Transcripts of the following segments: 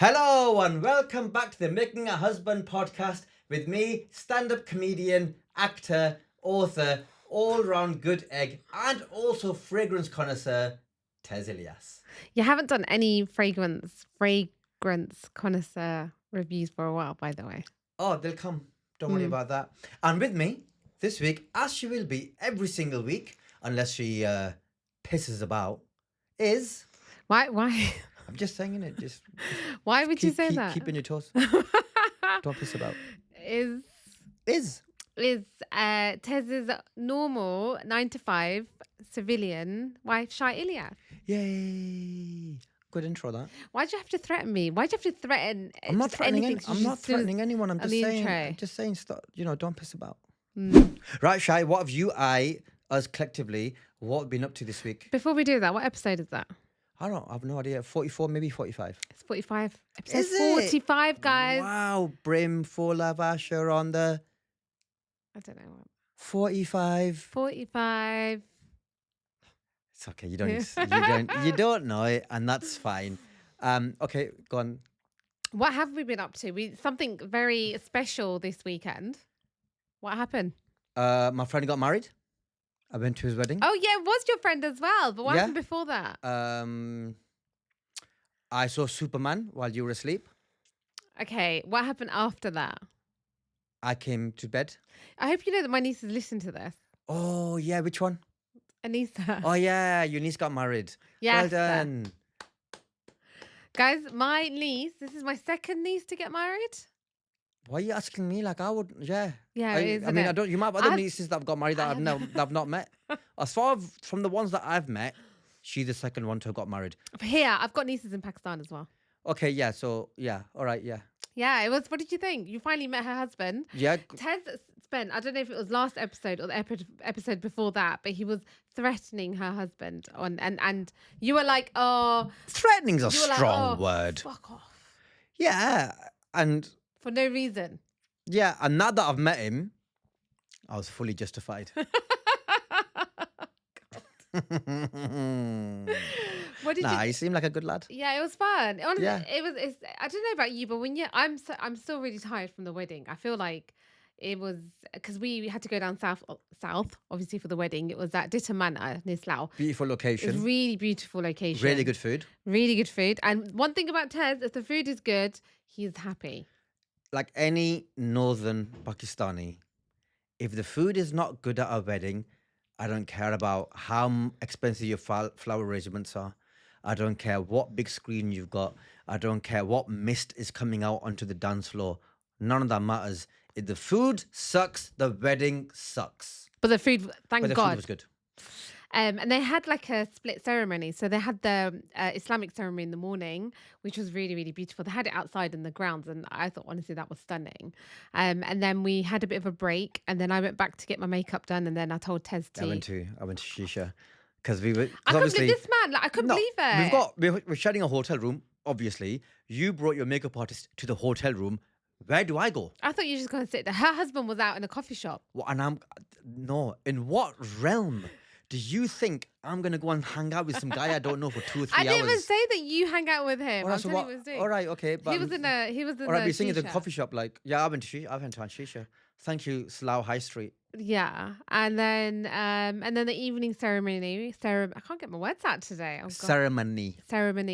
Hello and welcome back to the Making a Husband podcast with me, stand-up comedian, actor, author, all-round good egg, and also fragrance connoisseur, Tez Ilyas. You haven't done any fragrance connoisseur reviews for a while, by the way. Oh, they'll come. Don't worry about that. And with me this week, as she will be every single week, unless she pisses about, is... Why? I'm just saying it. Just Why would you say that? Keep on your toes. Don't piss about. Is Tez's normal 9 to 5 civilian wife Shy Ilyas? Yay! Good intro, that. Why'd you have to threaten me? Why'd you have to threaten? I'm not threatening. I'm not threatening anyone. I'm just saying. Stop. Don't piss about. Right, Shy. What have you, us collectively, what have been up to this week? Before we do that, what episode is that? I have no idea. 44, maybe 45. It's 45. Episode 45, guys. Wow, Brimful of Asha on the... I don't know what. 45. 45. It's okay. You don't know it, and that's fine. Okay, go on. What have we been up to? Something very special this weekend. What happened? My friend got married. I went to his wedding. Oh, yeah, it was your friend as well. But what happened before that? I saw Superman while you were asleep. Okay, what happened after that? I came to bed. I hope you know that my nieces listen to this. Oh, yeah, which one? Anissa. Oh, yeah, your niece got married. Yes. Well done. Guys, my niece, this is my second niece to get married. Why are you asking me? Like, I would, yeah. Yeah, I mean, I don't. You might have other nieces that have got married that I've not met. As far from the ones that I've met, she's the second one to have got married. Here, I've got nieces in Pakistan as well. Okay, yeah. So yeah, all right, yeah. Yeah, it was. What did you think? You finally met her husband. Yeah. Tez spent, I don't know if it was last episode or the episode before that, but he was threatening her husband and you were like, oh, threatening's a strong word. Fuck off. Yeah, and for no reason. Yeah, and now that I've met him, I was fully justified. He seemed like a good lad. Yeah, it was fun. Honestly, It's, I don't know about you, but I'm still really tired from the wedding. I feel like it was because we had to go down south, obviously for the wedding. It was at Ditta Manor near Slough. Beautiful location. It was really beautiful location. Really good food. Really good food. And one thing about Tez, if the food is good, he's happy. Like any northern Pakistani, if the food is not good at a wedding, I don't care about how expensive your flower arrangements are. I don't care what big screen you've got. I don't care what mist is coming out onto the dance floor. None of that matters. If the food sucks, the wedding sucks. But the food, thank God. Food was good. And they had like a split ceremony. So they had the Islamic ceremony in the morning, which was really, really beautiful. They had it outside in the grounds. And I thought, honestly, that was stunning. And then we had a bit of a break. And then I went back to get my makeup done. And then I told Tez to... I went to Shisha. Because we were... I couldn't believe this man. Like, I couldn't believe it. We're sharing a hotel room, obviously. You brought your makeup artist to the hotel room. Where do I go? I thought you were just going to sit there. Her husband was out in a coffee shop. Well, no. In what realm do you think I'm going to go and hang out with some guy I don't know for 2 or 3 hours? I didn't even say that you hang out with him. All right, okay. But he was in a all right, we're sitting in the coffee shop. Like, yeah, I went to Shisha. Thank you, Slough High Street. Yeah, and then the evening ceremony. I can't get my words out today. Oh, God. Ceremony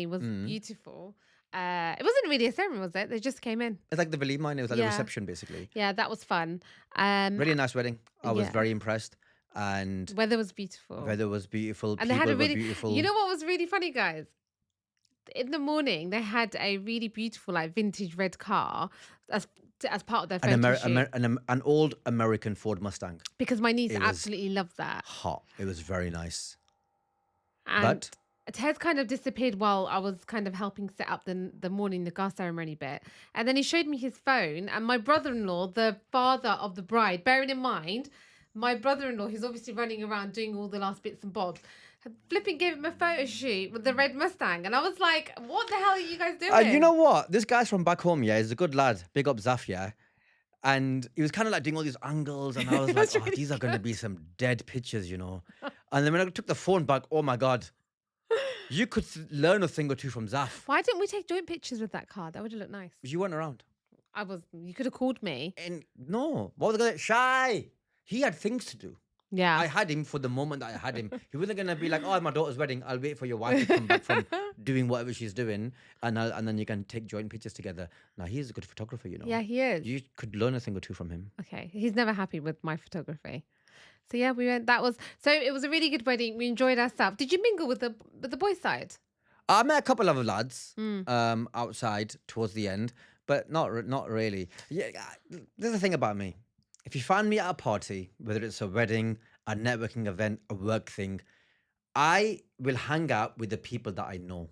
was beautiful. It wasn't really a ceremony, was it? They just came in. It's like the Velima, it was like a reception, basically. Yeah, that was fun. Really nice wedding. I was very impressed. And weather was beautiful. And people they had a really beautiful. You know what was really funny, guys? In the morning, they had a really beautiful, like vintage red car as part of their photo shoot. An old American Ford Mustang. Because my niece absolutely loved that. Hot. It was very nice. And Tez kind of disappeared while I was kind of helping set up the morning nikkah ceremony bit. And then he showed me his phone, and my brother-in-law, the father of the bride, bearing in mind, my brother-in-law, who's obviously running around doing all the last bits and bobs, flipping gave him a photo shoot with the red Mustang. And I was like, what the hell are you guys doing? You know what? This guy's from back home, he's a good lad. Big up Zaf, And he was kind of like doing all these angles, and I was like, really these are going to be some dead pictures, And then when I took the phone back, oh my God. You could learn a thing or two from Zaf. Why didn't we take joint pictures with that car? That would have looked nice. You weren't around. You could have called me. And no, what was the guy? Shy. He had things to do. Yeah. I had him for the moment that I had him. He wasn't gonna be like, "Oh, my daughter's wedding. I'll wait for your wife to come back from doing whatever she's doing, and then you can take joint pictures together." Now he's a good photographer, you know. Yeah, he is. You could learn a thing or two from him. Okay. He's never happy with my photography. So yeah, we went. So it was a really good wedding. We enjoyed ourselves. Did you mingle with the boys' side? I met a couple of lads outside towards the end, but not really. Yeah, there's the thing about me. If you find me at a party, whether it's a wedding, a networking event, a work thing, I will hang out with the people that I know.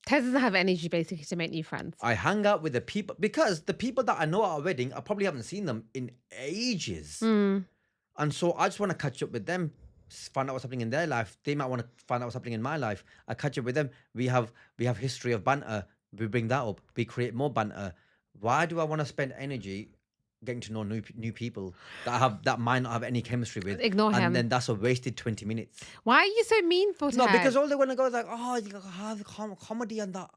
Tez doesn't have energy basically to make new friends. I hang out with the people because the people that I know at a wedding, I probably haven't seen them in ages. And so I just want to catch up with them, find out what's happening in their life. They might want to find out what's happening in my life. I catch up with them. We have history of banter. We bring that up. We create more banter. Why do I want to spend energy getting to know new people that might not have any chemistry with? Ignore him. And then that's a wasted 20 minutes. Why are you so mean for Tez? No, because all they want to go is like, oh, you have comedy and that.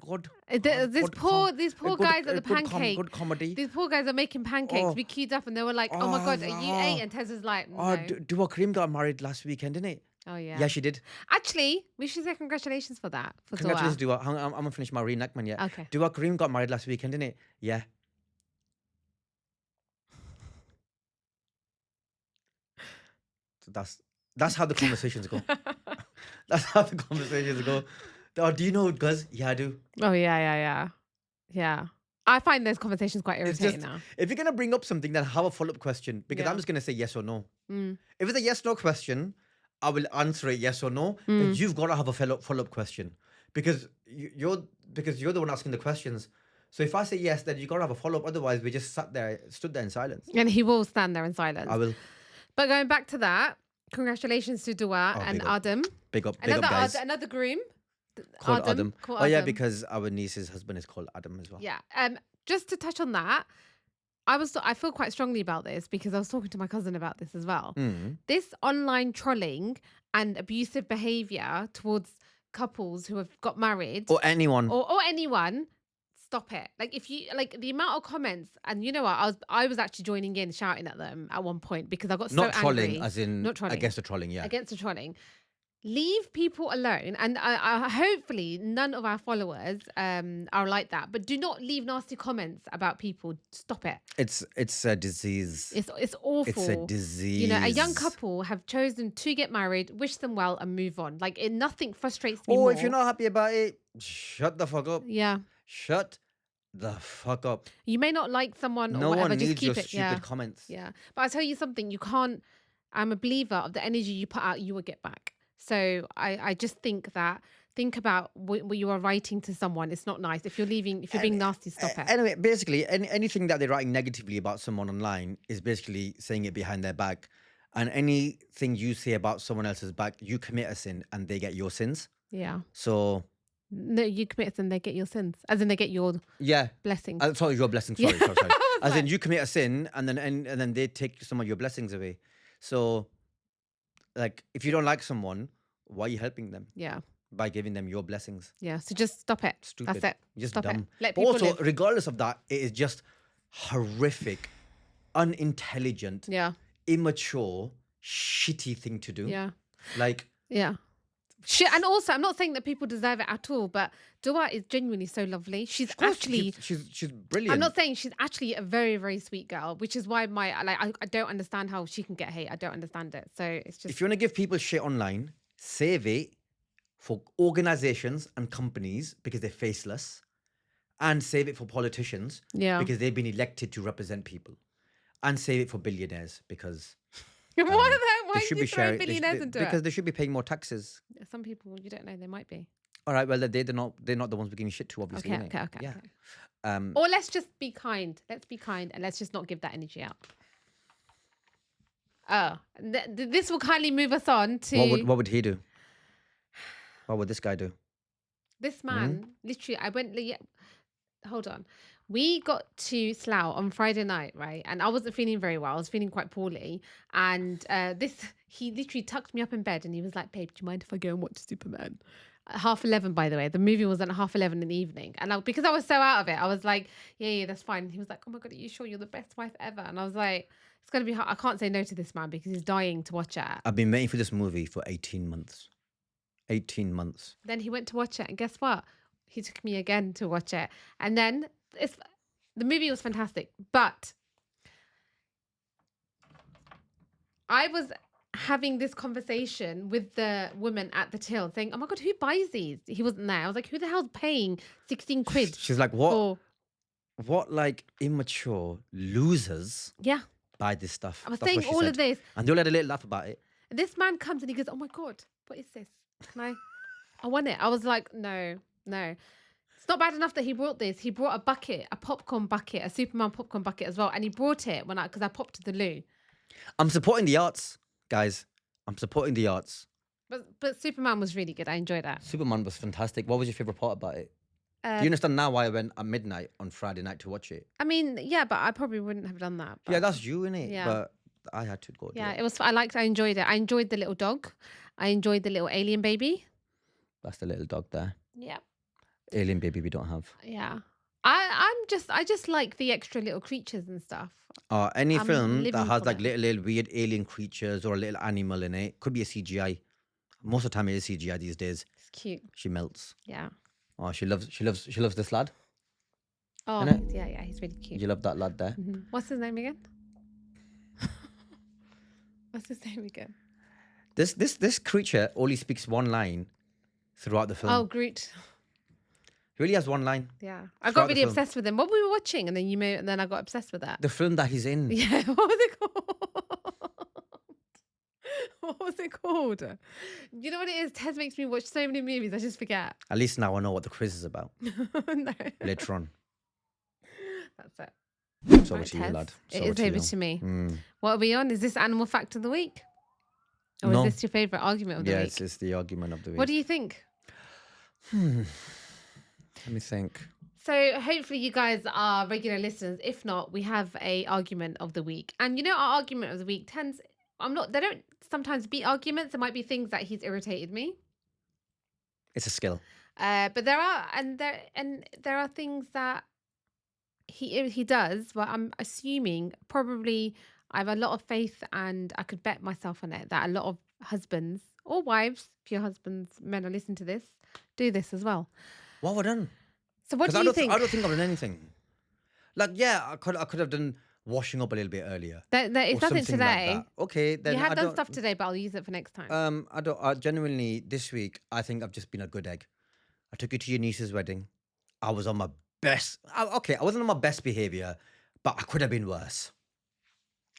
God. These poor guys at the pancake. Good comedy. These poor guys are making pancakes. Oh. We queued up and they were like, "Oh my God, are you ate?" And Tez is like, "No." Dua Karim got married last weekend, didn't it? Oh yeah. Yeah, she did. Actually, we should say congratulations for that. For Congratulations, Dua. I'm gonna finish my reenactment yet. Okay. Dua Karim got married last weekend, didn't it? Yeah. So that's how the conversations go. That's how the conversations go. Oh, do you know Guz? Yeah, I do. Oh yeah. I find those conversations quite irritating now. If you're gonna bring up something, then have a follow-up question because I'm just gonna say yes or no. If it's a yes/no question, I will answer it yes or no. But you've got to have a follow-up question because you're the one asking the questions. So if I say yes, then you got to have a follow-up. Otherwise, we just stood there in silence. And he will stand there in silence. I will. But going back to that, congratulations to Dua and Adam. Big up, guys. Another groom. Called Adam. Oh yeah, because our niece's husband is called Adam as well. Yeah. Just to touch on that, I feel quite strongly about this because I was talking to my cousin about this as well. This online trolling and abusive behavior towards couples who have got married or anyone or anyone, stop it. Like if you like the amount of comments, and you know what, I was actually joining in shouting at them at one point because I got so angry. Not trolling, as in not trolling. Against the trolling, yeah. Against the trolling. Leave people alone, and I hopefully none of our followers are like that. But do not leave nasty comments about people. Stop it. It's a disease. It's awful. It's a disease. You know, a young couple have chosen to get married, wish them well, and move on. Like nothing frustrates me more. If you're not happy about it, shut the fuck up. Yeah. Shut the fuck up. You may not like someone or no whatever. one Just needs keep your it. stupid comments. Yeah. But I tell you something. You can't. I'm a believer of the energy you put out, you will get back. So I just think about what you are writing to someone. It's not nice. If you're being nasty, stop it. Anyway, basically, anything that they're writing negatively about someone online is basically saying it behind their back. And anything you say about someone else's back, you commit a sin and they get your sins. Yeah. So... No, you commit a sin, they get your sins. As in they get your blessings. Sorry, your blessings. Sorry. As in you commit a sin and then they take some of your blessings away. So... like, if you don't like someone, why are you helping them? Yeah. By giving them your blessings. Yeah. So just stop it. Stupid. That's it. Just stop dumb. it. Let but people also, live. regardless of that, it is just horrific, unintelligent, immature, shitty thing to do. Yeah. Like. Yeah. Shit. And also, I'm not saying that people deserve it at all, but Dua is genuinely so lovely. She's actually... She's brilliant. I'm not saying she's actually a very, very sweet girl, which is why I don't understand how she can get hate. I don't understand it. So it's just... If you want to give people shit online, save it for organizations and companies because they're faceless, and save it for politicians because they've been elected to represent people, and save it for billionaires because... Why should be sharing billionaires into it? Because they should be paying more taxes. Some people, you don't know, they might be. All right, well, they're not the ones we're giving shit to, obviously. Okay. Yeah. Okay. Or let's just be kind. Let's be kind and let's just not give that energy out. Oh, this will kindly move us on to... What would he do? What would this guy do? This man, literally, hold on. We got to Slough on Friday night, right? And I wasn't feeling very well. I was feeling quite poorly. And he literally tucked me up in bed and he was like, babe, do you mind if I go and watch Superman? 11:30, by the way. The movie was at 11:30 in the evening. And because I was so out of it, I was like, yeah, that's fine. And he was like, oh my God, are you sure you're the best wife ever? And I was like, it's going to be hard. I can't say no to this man because he's dying to watch it. I've been waiting for this movie for 18 months. 18 months. Then he went to watch it. And guess what? He took me again to watch it. And then the movie was fantastic. But I was having this conversation with the woman at the till saying, oh my God, who buys these? He wasn't there. I was like, who the hell's paying 16 quid? She's like, what like immature losers Yeah. buy this stuff? I was That's saying what she all said. of this. And they all had a little laugh about it. And this man comes and he goes, oh my God, what is this? I want it. I was like, no. It's not bad enough that he brought this. He brought a popcorn bucket, a Superman popcorn bucket as well. And he brought it because I popped to the loo. I'm supporting the arts, guys. I'm supporting the arts. But Superman was really good. I enjoyed that. Superman was fantastic. What was your favourite part about it? Do you understand now why I went at midnight on Friday night to watch it? I mean, yeah, but I probably wouldn't have done that. Yeah, that's you, innit? Yeah. But I had to go. Yeah, it was. I enjoyed it. I enjoyed the little dog. I enjoyed the little alien baby. That's the little dog there. Yeah. Alien baby we don't have. Yeah. I just like the extra little creatures and stuff. Any I'm film living that has for like that. little weird alien creatures or a little animal in it could be a CGI. Most of the time it is CGI these days. It's cute. She melts. Yeah. Oh, she loves this lad. Oh, Innit? yeah, he's really cute. You love that lad there. Mhm. What's his name again? What's his name again? This creature only speaks one line throughout the film. Oh, Groot. He really has one line. Yeah, I Throughout got the really film. obsessed with him. What we were watching, and then I got obsessed with that. The film that he's in. Yeah, what was it called? What was it called? You know what it is? Tez makes me watch so many movies, I just forget. At least now I know what the quiz is about. No, Later on. that's it. It's over Right, to you, Tez, lad. It's it is over you. to me. Mm. What are we on? Is this animal fact of the week? Or No. is this your favourite argument of the Yeah, week? it's the argument of the week. What do you think? Let me think. So hopefully you guys are regular listeners. If not, we have a argument of the week. And you know, our argument of the week they don't sometimes be arguments. There might be things that he's irritated me. It's a skill. But there are things that he does, but I'm assuming probably I have a lot of faith and I could bet myself on it that a lot of husbands or wives, if your husbands, men are listening to this, do this as well. What have I done? So what do I you think? I don't think I've done anything. Like, yeah, I could have done washing up a little bit earlier. There is or nothing something today. Like that. Okay, then You have I done don't, stuff today, but I'll use it for next time. I genuinely this week I think I've just been a good egg. I took you to your niece's wedding. I was on my best. Okay, I wasn't on my best behavior, but I could have been worse.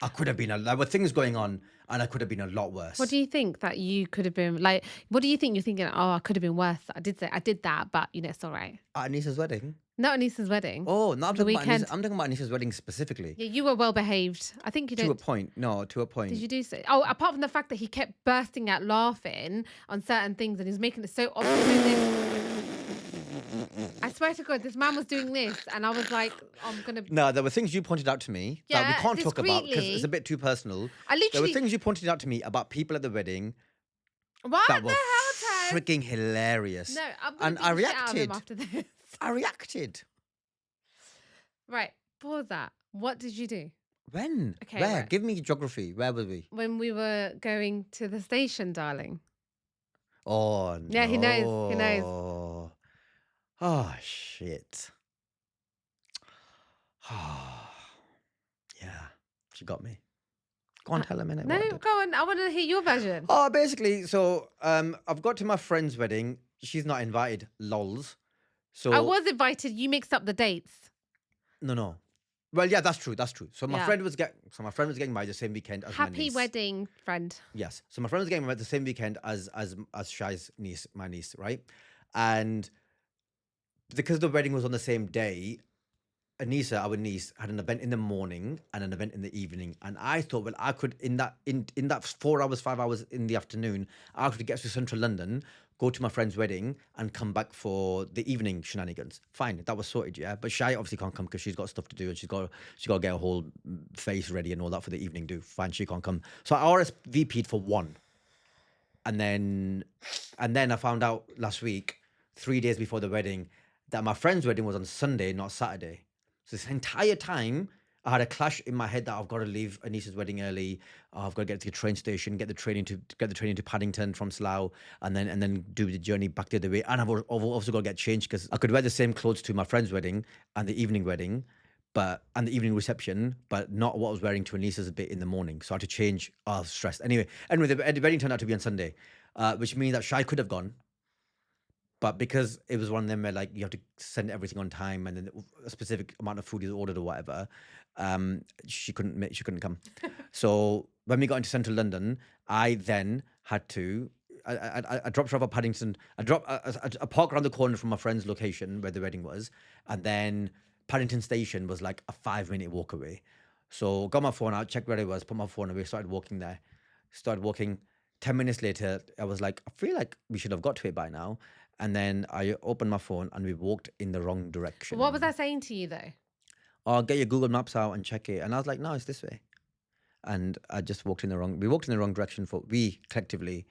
I could have been. There were things going on, and I could have been a lot worse. What do you think that you could have been like? What do you think you're thinking? Oh, I could have been worse. I did that, but it's all right. At a niece's wedding? Not Anissa's wedding. Oh, no, I'm The talking about weekend. I'm talking about niece's wedding specifically. Yeah, you were well behaved. I think you To a don't. point. No, to a point. Did you do so? Oh, apart from the fact that he kept bursting out laughing on certain things and he was making it so obvious. I swear to God, this man was doing this, and I was like, I'm gonna. No, there were things you pointed out to me that we Yeah, can't talk about because discreetly. it's a bit too personal. I There were literally. things you pointed out to me about people at the wedding What that the were hell, Tez? freaking hilarious. No, I'm gonna And beat I the shit out of him reacted. after this. I reacted. Right, pause that. What did you do When? Okay, Where? right. Give me geography. Where were we? when we were going to the station, darling? Oh, no. Yeah, he knows, he knows. Oh, shit. Yeah, she got me. Go on, tell him, innit? No, what I did. go on. I want to hear your version. Oh, basically, so I've got to my friend's wedding. She's not invited. Lols. So I was invited. You mixed up the dates. no. Well, yeah, that's true. That's true. So my Yeah. friend was getting married the same weekend as my Happy niece. wedding, friend. Yes. So my friend was getting married the same weekend as Shai's niece, my niece, right? And because the wedding was on the same day, Anissa, our niece, had an event in the morning and an event in the evening. And I thought, well, I could in that 4 hours, 5 hours in the afternoon, I could get to central London, go to my friend's wedding, and come back for the evening shenanigans. Fine, that was sorted, yeah. But Shai obviously can't come because she's got stuff to do and she's got to get her whole face ready and all that for the evening. Do fine, she can't come. So I RSVP'd for one. and then I found out last week, 3 days before the wedding, that my friend's wedding was on Sunday, not Saturday. So this entire time, I had a clash in my head that I've got to leave Anisha's wedding early. I've got to get to the train station, get the train to Paddington from Slough, and then do the journey back the other way. And I've also got to get changed because I could wear the same clothes to my friend's wedding and the evening wedding, and the evening reception, but not what I was wearing to Anisha's bit in the morning. So I had to change. Oh, I was stressed. Anyway, the wedding turned out to be on Sunday, which means that Shai could have gone. But because it was one of them where like you have to send everything on time and then a specific amount of food is ordered or whatever, she couldn't come. So when we got into central London, I then had to. I dropped her off at Paddington. I parked around the corner from my friend's location where the wedding was, and then Paddington Station was like a 5-minute walk away. So got my phone out, checked where it was, put my phone away, started walking there. Started walking. 10 minutes later, I was like, I feel like we should have got to it by now. And then I opened my phone and we walked in the wrong direction. What was I saying to you though? Oh, get your Google Maps out and check it. And I was like, no, it's this way. And I just walked in the wrong. We walked in the wrong direction we collectively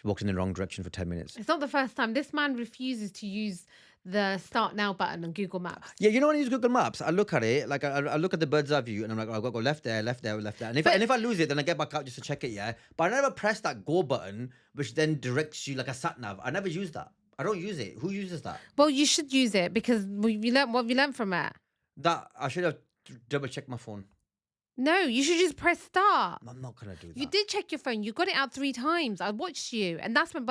walked in the wrong direction for 10 minutes. It's not the first time. This man refuses to use the Start Now button on Google Maps. Yeah, you know when I use Google Maps, I look at it, like I look at the bird's eye view and I'm like, oh, I've got to go left there, left there, left there. And if I lose it, then I get back out just to check it, yeah? But I never press that go button, which then directs you like a sat nav. I never use that. I don't use it. Who uses that? Well, you should use it because you learned what we learned from it. That I should have double checked my phone. No, you should just press start. I'm not gonna do that. You did check your phone. You got it out 3 times. I watched you, and that's when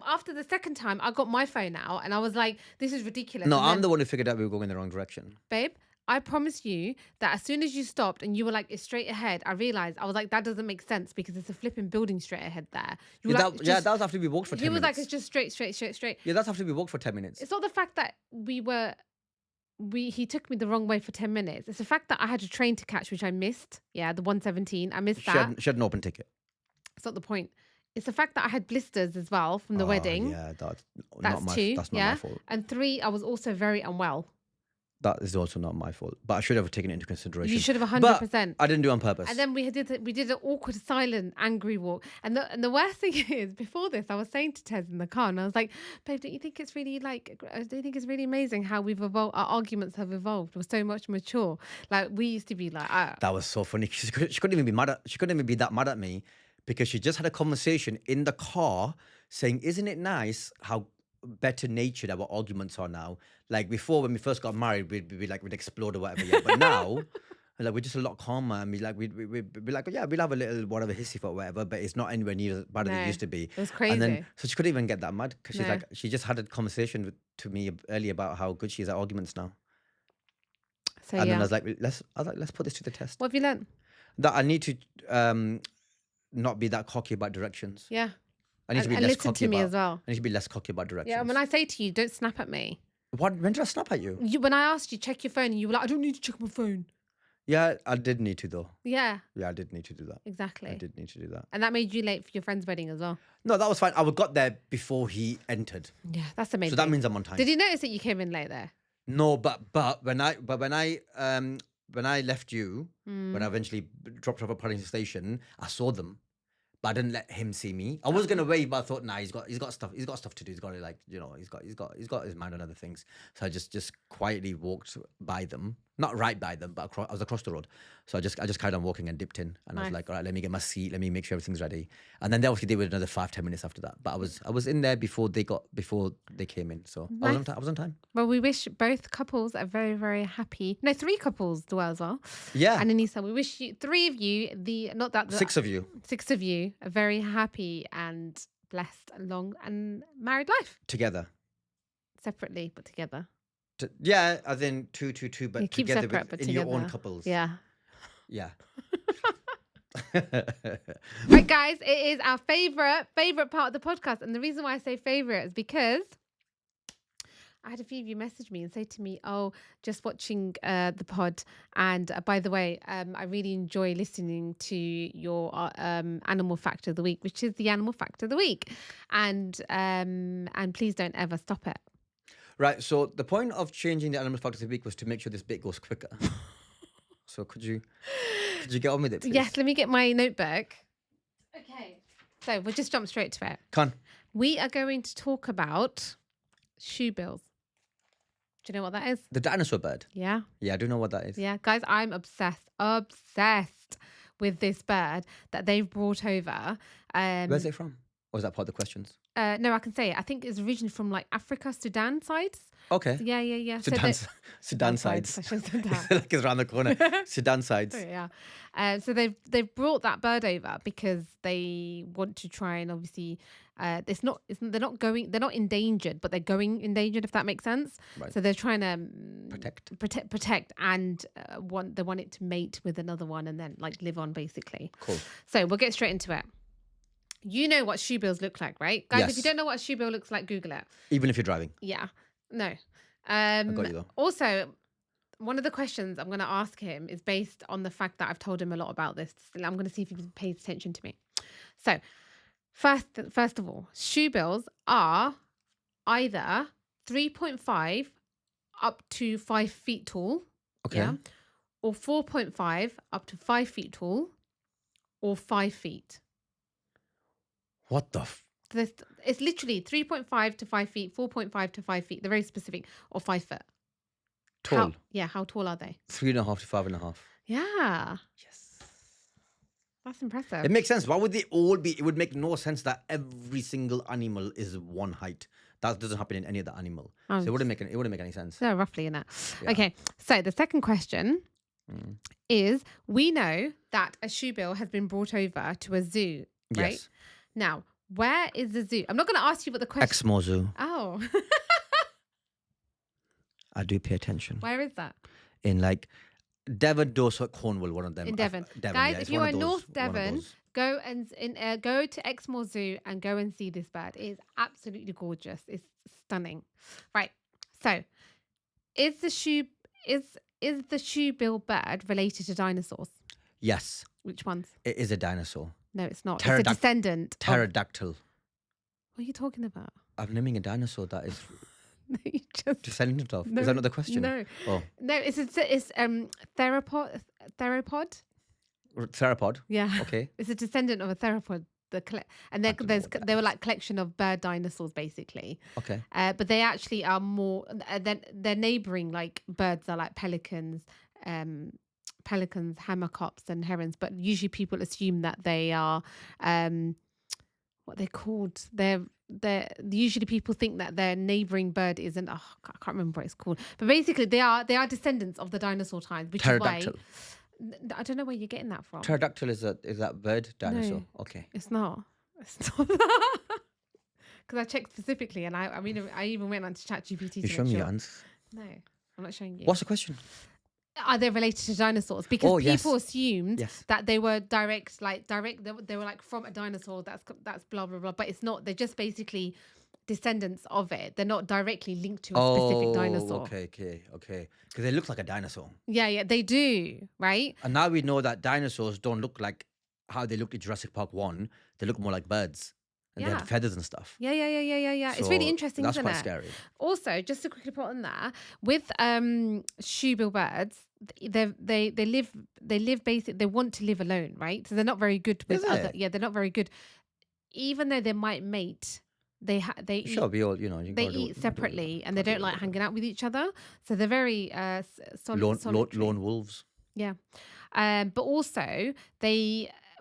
after the second time, I got my phone out, and I was like, "This is ridiculous." No, and I'm the one who figured out we were going in the wrong direction. Babe, I promise you that as soon as you stopped and you were like, "It's straight ahead," I realized I was like, "That doesn't make sense because it's a flipping building straight ahead there." You were Yeah, like, that was after we walked for 10 he minutes. was like, "It's just straight." Yeah, that's after we walked for 10 minutes. It's not the fact that he took me the wrong way for 10 minutes. It's the fact that I had a train to catch, which I missed. Yeah, the 117. I missed that. She had an open ticket. It's not the point. It's the fact that I had blisters as well from the wedding. Yeah, that's 2. not my fault. And 3, I was also very unwell. That is also not my fault. But I should have taken it into consideration. You should have 100%. But I didn't do it on purpose. And then we did an awkward, silent, angry walk. And the worst thing is, before this, I was saying to Tez in the car, and I was like, "Babe, don't you think it's really amazing how we've evolved? Our arguments have evolved. We're so much mature. Like we used to be like." That was so funny. She couldn't even be mad at. She couldn't even be that mad at me because she just had a conversation in the car saying, "Isn't it nice how better natured our arguments are now? Like before, when we first got married, we'd explode or whatever. Yeah, but now, like we're just a lot calmer, and we'd be like, yeah, we'll have a little whatever hissy fit or whatever, but it's not anywhere near as bad as it used to be. It was crazy. And then so she couldn't even get that mad because she's like, she just had a conversation to me earlier about how good she is at arguments now. So and then I was like, let's put this to the test. What have you learned? That I need to not be that cocky about directions. Yeah. I need to be less listen cocky to me about, as well. I need to be less cocky about directions. Yeah, when I say to you, don't snap at me. When did I snap at you? When I asked you, check your phone, and you were like, "I don't need to check my phone." Yeah, I did need to though. Yeah. Yeah, I did need to do that. Exactly. I did need to do that. And that made you late for your friend's wedding as well. No, that was fine. I got there before he entered. Yeah, that's amazing. So that means I'm on time. Did you notice that you came in late there? No, but when I left you, when I eventually dropped off at Paddington Station, I saw them. But I didn't let him see me. I was gonna wait, but I thought, nah, he's got stuff to do. He's got to like, he's got his mind on other things. So I just quietly walked by them, not right by them, but I was across the road. So I just carried on walking and dipped in, and I was like, all right, let me get my seat, let me make sure everything's ready. And then they obviously did with another 5-10 minutes after that. But I was in there before they came in. So I was on time. Well, we wish both couples a very, very happy. No, 3 couples as well. Yeah. And Anissa, we wish you 3 of you, 6 of you. 6 of you, a very happy and blessed, long and married life. Together. Separately, but together. Yeah, as in 2, but keep together separate, but in together. your own couples. Yeah. Yeah. Right, guys, it is our favorite part of the podcast, and the reason why I say favorite is because I had a few of you message me and say to me, "Oh, just watching the pod, and by the way, I really enjoy listening to your animal fact of the week, which is the animal fact of the week, and please don't ever stop it." Right. So the point of changing the animal fact of the week was to make sure this bit goes quicker. So could you get on with it, please? Yes. Let me get my notebook. Okay. So we'll just jump straight to it. Con. We are going to talk about shoebills. Do you know what that is? The dinosaur bird. Yeah. Yeah, I do know what that is. Yeah. Guys, I'm obsessed with this bird that they've brought over. Where's it from? Or is that part of the questions? No, I can say it. I think it's originally from like Africa, Sudan sides. Okay. Yeah. Sudan sides. I should have said that. Like it's around the corner. Sudan sides. Yeah. So they've brought that bird over because they want to try and obviously they're not endangered, but they're going endangered, if that makes sense. Right. So they're trying to protect and they want it to mate with another one and then like live on basically. Cool. So we'll get straight into it. You know what shoebills look like, right? Guys, Yes. if you don't know what a shoebill looks like, Google it. Even if you're driving. Yeah. No. I got you though. Also, one of the questions I'm going to ask him is based on the fact that I've told him a lot about this. I'm going to see if he pays attention to me. So, first of all, shoebills are either 3.5 up to 5 feet tall. Okay. Yeah, or 4.5 up to 5 feet tall, or 5 feet. What the It's literally 3.5 to 5 feet, 4.5 to 5 feet. They're very specific, or 5 foot. Tall? How tall are they? 3.5 to 5.5. Yeah. Yes. That's impressive. It makes sense. Why would they all be? It would make no sense that every single animal is one height. That doesn't happen in any other animal. So it wouldn't make any sense. So roughly in that. Yeah. Okay. So the second question is: we know that a shoebill has been brought over to a zoo, right? Yes. Now, where is the zoo? I'm not going to ask you what the question. Exmoor Zoo. Oh. I do pay attention. Where is that? In like Devon, Dorset, Cornwall, one of them. In Devon. Devon, Guys, yeah, if it's you one are of in those- North one of Devon, those. go to Exmoor Zoo and go and see this bird. It is absolutely gorgeous. It's stunning. Right. So, is the shoebill bird related to dinosaurs? Yes, Which ones? it is a dinosaur. No, it's not. It's a Pterodact- descendant. Pterodactyl. What are you talking about? I'm naming a dinosaur that is No, you just descendant of. No, Is that not the question? no. Oh, No, it's theropod. theropod. Yeah. Okay. It's a descendant of a theropod. And I don't know what that they were is. like collection of bird dinosaurs basically. Okay. But they actually are more their neighboring like birds are like pelicans, hammerkops and herons, but usually people assume that they are what they're called. They're usually people think that their neighboring bird isn't. I can't remember what it's called, but basically they are descendants of the dinosaur times, which Pterodactyl. is why I don't know where you're getting that from. Pterodactyl is that bird dinosaur? No. Okay. It's not because I checked specifically, and I even went on to ChatGPT. You to show make me sure. your answers. No, I'm not showing you. What's the question? Are they related to dinosaurs? Because Oh, yes. people assumed Yes. that they were direct. They were like from a dinosaur. That's blah blah blah. But it's not. They're just basically descendants of it. They're not directly linked to a specific dinosaur. Okay. Because they look like a dinosaur. Yeah, they do, right? And now we know that dinosaurs don't look like how they looked in Jurassic Park 1. They look more like birds. And they Yeah. had feathers and stuff. Yeah. It's really So interesting, that's isn't quite it? scary. Also, just to quickly put on there, with shoebill birds, they live basically. They want to live alone, right? So they're not very good with Is other. it? Yeah, they're not very good. Even though they might mate, they eat. Sure, we all, you They eat separately and they don't like hanging out with each other. So they're very solitary. lone wolves. Yeah. But also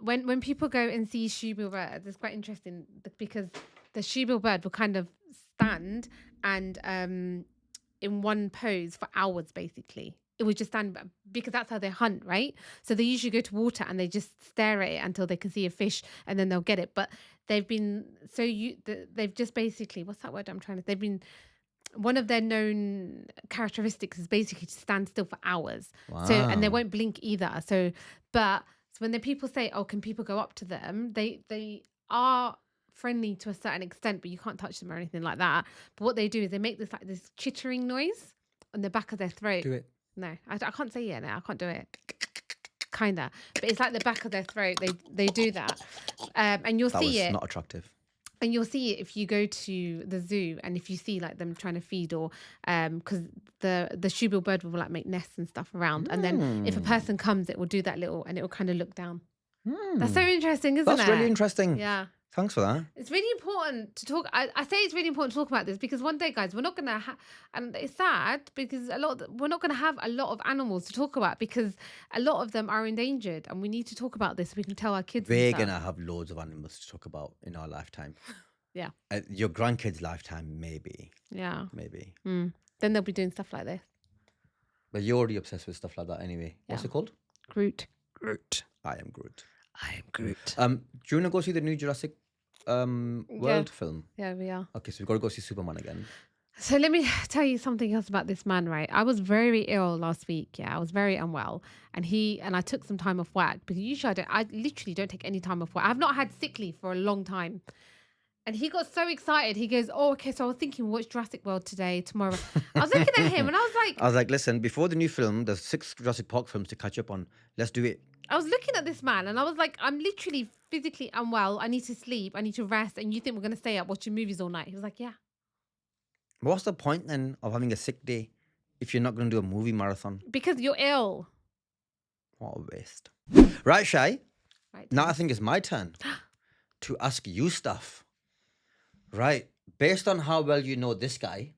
when people go and see shoebill birds, it's quite interesting because the shoebill bird will kind of stand and in one pose for hours basically. It would just stand because that's how they hunt, right? So they usually go to water and they just stare at it until they can see a fish and then they'll get it. But they've just basically, what's that word I'm trying to, they've been, one of their known characteristics is basically to stand still for hours. Wow. So, and they won't blink either. So when the people say, oh, can people go up to them? They are friendly to a certain extent, but you can't touch them or anything like that. But what they do is they make this chittering noise on the back of their throat. Do it. No, I can't say it now. I can't do it. Kinda, but it's like the back of their throat. They do that, and you'll That see was it. not attractive. And you'll see it if you go to the zoo and if you see like them trying to feed or because the shoebill bird will like make nests and stuff around. And then if a person comes, it will do that little and it will kind of look down. That's so interesting, isn't it? That's really interesting. Yeah. Thanks for that. It's really important to talk. I say it's really important to talk about this because one day, guys, we're not gonna and it's sad because we're not gonna have a lot of animals to talk about because a lot of them are endangered, and we need to talk about this so we can tell our kids and We're stuff. gonna have loads of animals to talk about in our lifetime. Yeah, Your grandkids' lifetime, maybe, yeah. maybe. Then they'll be doing stuff like this. But you're already obsessed with stuff like that anyway. What's Yeah. it called? Groot. I am Groot. I am Groot. Do you wanna go see the new Jurassic World film? Yeah, we are. Okay, so we've got to go see Superman again. So let me tell you something else about this man, right? I was very ill last week. Yeah, I was very unwell, and I took some time off work because usually I literally don't take any time off work. I've not had sick leave for a long time, and he got so excited. He goes, "Oh, okay." So I was thinking, watch Jurassic World today, tomorrow. I was looking at him, and I was like, listen, before the new film, there's 6 Jurassic Park films to catch up on. Let's do it. I was looking at this man, and I was like, I'm literally physically unwell. I need to sleep. I need to rest. And you think we're gonna stay up watching movies all night? He was like, yeah. What's the point then of having a sick day if you're not going to do a movie marathon? Because you're ill. What a waste. Right, Shy? Right. Now I think it's my turn to ask you stuff. Right. Based on how well you know this guy.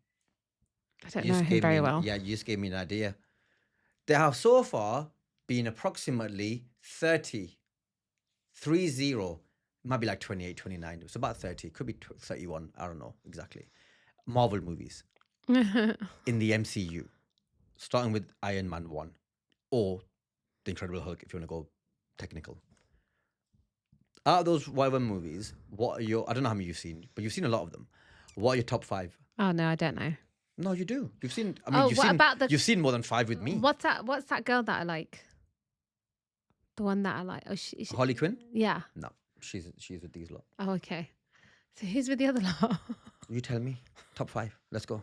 I don't know him very well. Yeah, you just gave me an idea. There have so far been approximately 30. It might be like 28, 29. It's about 30. It could be 31. I don't know exactly. Marvel movies in the MCU, starting with Iron Man 1 or The Incredible Hulk, if you want to go technical. Out of those whatever movies, what are your, I don't know how many you've seen, but you've seen a lot of them. What are your top 5? Oh no, I don't know. No, you do. You've seen, you've seen more than 5 with me. What's that girl that I like? The one that I like. Oh, Harley Quinn? Yeah. No, she's with these lot. Oh, okay. So who's with the other lot? You tell me. Top 5. Let's go.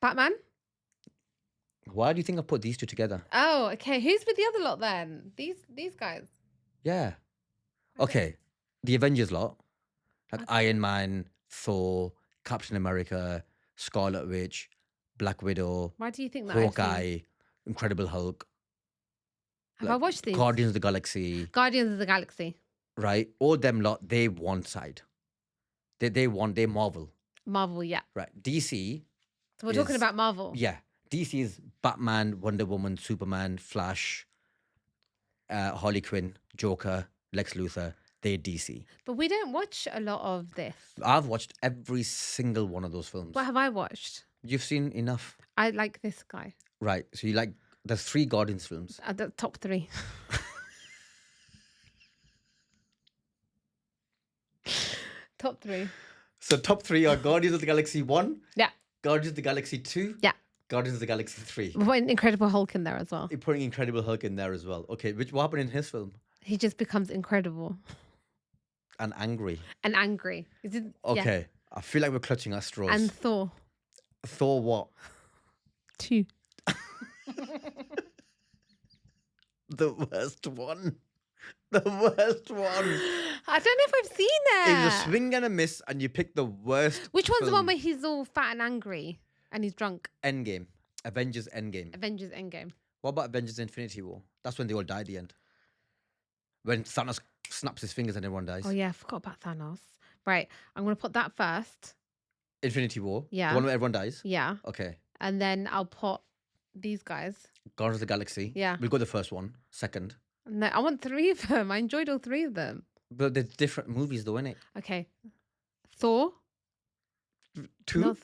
Batman? Why do you think I put these two together? Oh, okay. Who's with the other lot then? These guys. Yeah. Okay. The Avengers lot. Like Iron Man, Thor, Captain America, Scarlet Witch, Black Widow, Why do you think that? Hawkeye, Incredible Hulk. Have I watched these? Guardians of the Galaxy. Guardians of the Galaxy. Right? All them lot, they one side. They Marvel. Marvel, yeah. Right. DC. So we're talking about Marvel. Yeah. DC is Batman, Wonder Woman, Superman, Flash, Harley Quinn, Joker, Lex Luthor. They're DC. But we don't watch a lot of this. I've watched every single one of those films. What have I watched? You've seen enough. I like this guy. Right. So you like, there's 3 Guardians films. The top 3. Top 3. So top 3 are Guardians of the Galaxy 1. Yeah. Guardians of the Galaxy 2. Yeah. Guardians of the Galaxy 3. We're putting Incredible Hulk in there as well. You're putting Incredible Hulk in there as well. Okay, what happened in his film? He just becomes incredible. And angry. And angry. Okay. Yeah. I feel like we're clutching our straws. And Thor. Thor what? 2. The worst one. The worst one. I don't know if I've seen it. It was a swing and a miss, and you picked the worst. Which one's the film. one where he's all fat and angry and he's drunk? Endgame. Avengers Endgame. Avengers Endgame. What about Avengers Infinity War? That's when they all die at the end. When Thanos snaps his fingers and everyone dies. Oh yeah, I forgot about Thanos. Right, I'm going to put that first. Infinity War? Yeah. The one where everyone dies? Yeah. Okay. And then I'll put these guys. Guardians of the Galaxy? Yeah. We'll go the first one. Second. No, I want 3 of them. I enjoyed all 3 of them. But they're different movies though, innit? Okay. Thor. 2? No.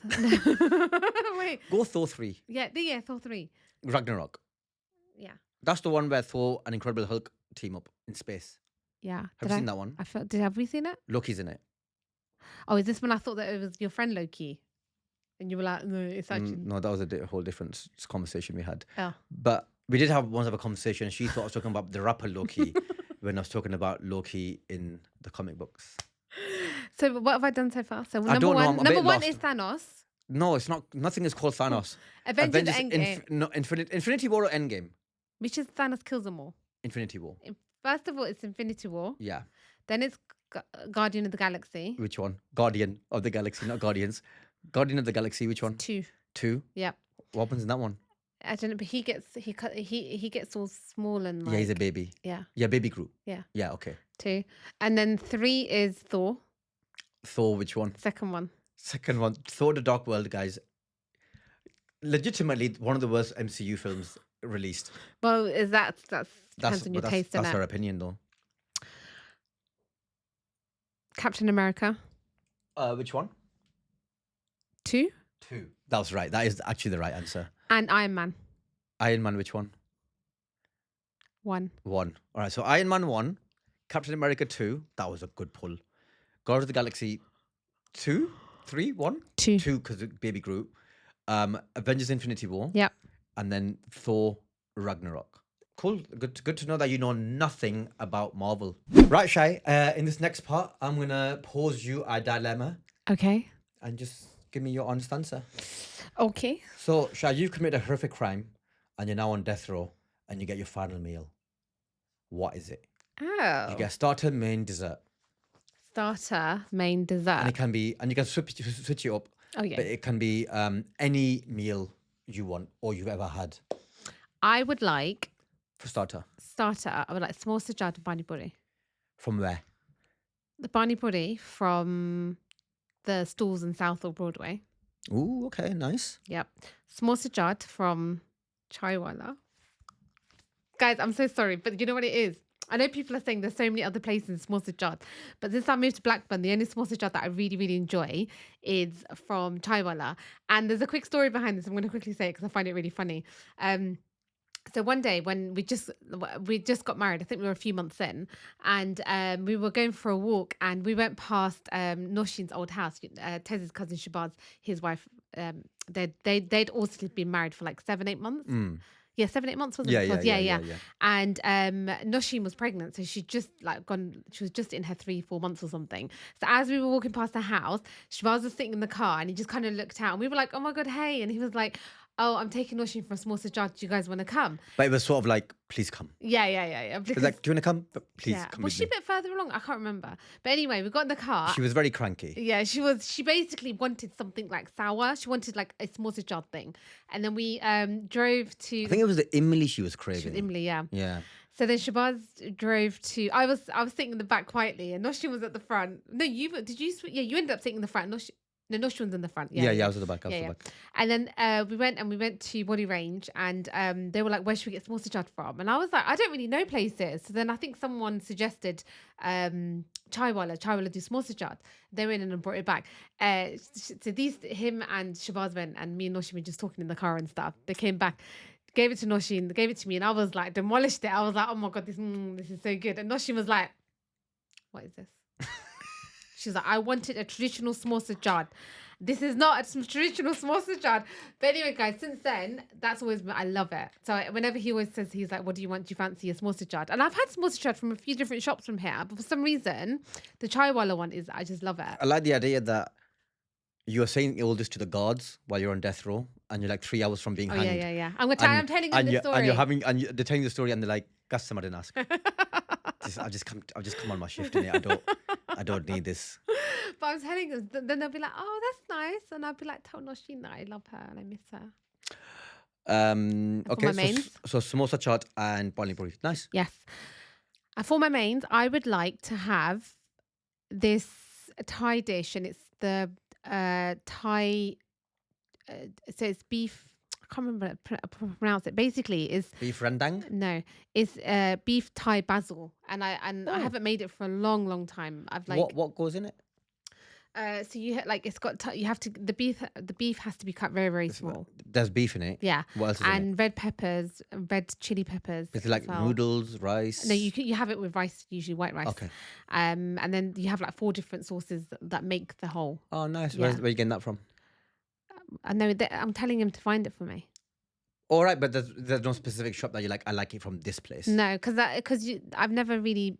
Wait. Go Thor 3. Yeah, Thor 3. Ragnarok. Yeah. That's the one where Thor and Incredible Hulk team up in space. Yeah. Have you seen that one? Have we seen it? Loki's in it. Oh, is this when I thought that it was your friend Loki? And you were like, no, it's actually... No, that was a whole different conversation we had. Oh. But we did have once have a conversation. She thought I was talking about the rapper Loki when I was talking about Loki in the comic books. So what have I done so far? So I don't know, I'm a bit number 1 lost. is Thanos. No, it's not. Nothing is called Thanos. Avengers Endgame. Infinity War or Endgame? Which is Thanos kills them all. Infinity War. First of all, it's Infinity War. Yeah. Then it's Guardian of the Galaxy. Which one? Guardian of the Galaxy, not Guardians. Guardian of the Galaxy, which one? 2. 2? Yep. What happens in that one? I don't know, but he gets all small and Yeah, he's a like baby. yeah, Yeah, baby Groot. yeah. Yeah, okay. 2. And then 3 is Thor, Thor, which one? second one. Second one, Thor: The Dark World, guys. Legitimately one of the worst MCU films released. Well, is that's depends on your taste in That's it. her opinion, though. Captain America, Which one? 2, 2. That was right. That is actually the right answer. and Iron Man, Iron Man, which one? 1. 1. All right. So Iron Man 1, Captain America 2. That was a good pull. Guardians of the Galaxy 2, 3, 1, 2. 2 because of Baby Groot. Avengers: Infinity War. Yep. And then Thor: Ragnarok. Cool. Good to know that you know nothing about Marvel. Right, Shy. In this next part, I'm gonna pose you a dilemma Okay. and just give me your honest answer. Okay. So, Shy, you've committed a horrific crime, and you're now on death row, and you get your final meal. What is it? Oh. You get starter, main, dessert, Starter, main, dessert. and it can be, and you can switch it up. Oh yeah. But it can be any meal you want or you've ever had. I would like For starter, I would like samosa chaat and pani puri. from where? The pani puri from the stalls in South or Broadway. Ooh, okay, nice. Yep. Samosa chaat from Chaiwala. Guys, I'm so sorry, but you know what it is? I know people are saying there's so many other places in samosa chaat, but since I moved to Blackburn, the only samosa chaat that I really, really enjoy is from Chaiwala. And there's a quick story behind this. I'm going to quickly say it because I find it really funny. So one day when we just got married, I think we were a few months in, and we were going for a walk, and we went past Noshin's old house. Tez's cousin Shabazz, his wife, they'd also been married for like 7-8 months. Yeah, 7-8 months wasn't it? Yeah. And Noshin was pregnant, so she just she was just in her 3-4 months or something. So as we were walking past the house, Shabazz was sitting in the car, and he just kind of looked out, and we were like, "Oh my god, hey!" And he was like, "Oh, I'm taking Noshin for a small sajad. Do you guys want to come?" But it was sort of like, please come. Yeah. Because, like, do you want to come? But please come Was with she me. a bit further along? I can't remember. But anyway, we got in the car. She was very cranky. Yeah, she was. She basically wanted something like sour. She wanted like a small sajad thing. And then we drove to. I think it was the imli she was She craving. was Imli, yeah. Yeah. So then Shabazz drove to. I was sitting in the back quietly, and Noshin was at the front. No, you did you? Yeah, you ended up sitting in the front. Noshin was in the front. Yeah, I was at the back. The back. And then we went to Body Range, and they were like, "Where should we get small sajad from?" And I was like, "I don't really know places." So then I think someone suggested Chaiwala do small sajad. They went in and brought it back. So him and Shabazz went, and me and Noshin were just talking in the car and stuff. They came back. Gave it to Noshin, gave it to me, and I was like, demolished it. I was like, oh my god, this is so good. And Noshin was like, what is this? She was like, I wanted a traditional samosa chaat. This is not a traditional samosa chaat. But anyway, guys, since then, that's always been, I love it. So whenever he always says, he's like, what do you want? Do you fancy a samosa chaat? And I've had samosa chaat from a few different shops from here, but for some reason, the Chaiwala one is, I just love it. I like the idea that you're saying all this to the guards while you're on death row, and you're like 3 hours from being hanged. Yeah. I'm telling them the story. And they're telling the story, and they're like, "Customer, I didn't ask. I've just come on my shift, innit? I don't need this." But I'm telling them, then they'll be like, "Oh, that's nice," and I'll be like, "Tell Noshin that I love her and I miss her." Okay, my mains? so samosa chaat and pani puri. Nice. Yes. And for my mains, I would like to have this Thai dish, and it's the Thai. So it's beef. I can't remember how to pronounce it. Basically, is Beef rendang. no, it's beef Thai basil, and I haven't made it for a long, long time. I've like what goes in it? So you it's got you have to the beef has to be cut very, very small. There's beef in it. Yeah. What else is in it? And red peppers, red chili peppers. Is it like noodles, rice? No, you have it with rice, usually white rice. Okay. And then you have like 4 different sauces that make the whole. Oh, nice. Yeah. Where are you getting that from? I know I'm telling him to find it for me. All right, but there's no specific shop that you're like, I like it from this place. No, because I've never really